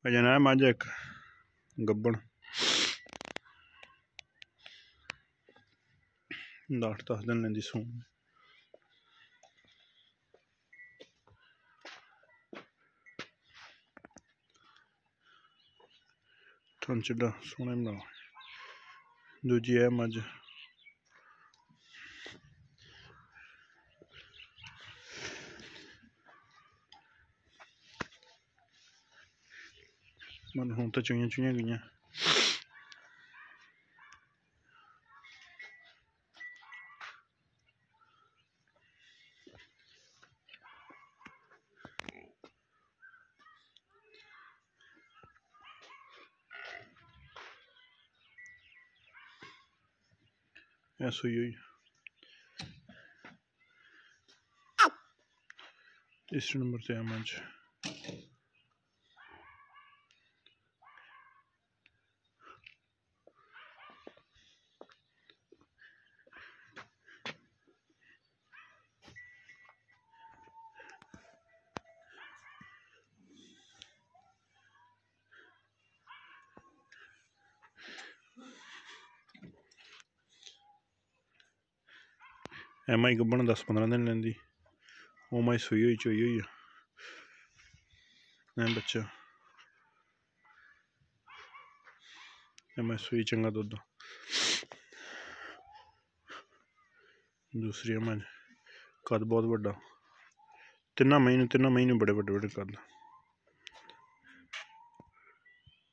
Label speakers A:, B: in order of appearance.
A: अजन है मझ एक गब्बन 8-10 दिन लेंदी सून चढ़ा सोने बनाओ। दूजी है मझ मन हूँ तो चुईया गई। सुई हुई तीसरे नंबर से है मझ। माई गब्बन 10-15 दिन लेंदी। वो माई सुई हुई चोई हुई है बच्चा। मैं सुई चंगा दुध। दूसरी मझ कद बहुत बड़ा 3 महीने बड़े कद।